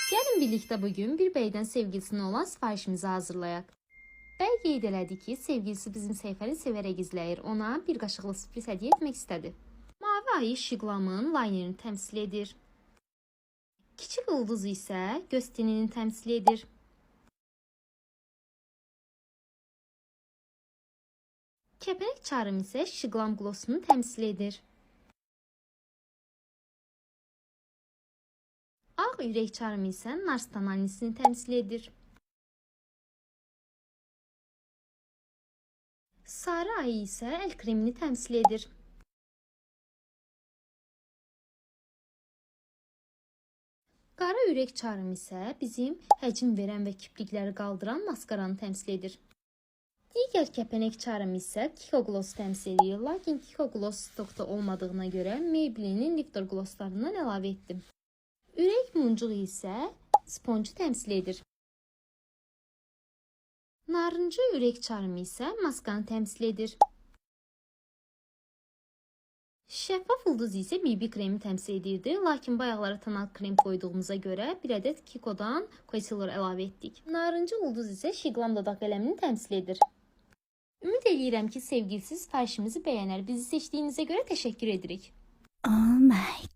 Gəlin birlikdə bugün bir bəydən sevgilisine olan sifarişimizi hazırlayaq. Bəy qeyd elədi ki, sevgilisi bizim səhifəni sevərək izləyir. Ona bir qaşıqlı sürpriz hədiyyə etmək istədi. Mavi ayı Şiqlamın laynerini təmsil edir. Kiçik ulduz isə göz tinini təmsil edir. Kəpənək çarım isə Şiqlam qlosunu təmsil edir. Ağ ürək çarım isə Narstan annesini təmsil edir. Sarı ayı isə əl kremini təmsil edir. Qara ürək çarım isə bizim həcm verən və kiprikləri qaldıran maskaranı təmsil edir. Digər kəpənək çarım isə Kiko Gloss təmsil edir, lakin Kiko Gloss stokda olmadığına görə Maybelline'in Lifter Glosslarından əlavə etdim. Ürək muncuğu isə sponju təmsil edir. Narıncı ürək çarımı isə maskanı təmsil edir. Şəffaf ulduz isə BB kremi təmsil edirdi, lakin bayaqlara tonal krem koyduğumuza görə bir ədəd Kiko'dan concealer əlavə etdik. Narıncı ulduz isə Şiqlam dodaq qələmini təmsil edir. Ümid edirəm ki, sevgilisi sifarişimizi bəyənər. Bizi seçdiyinizə görə təşəkkür edirik. Oh my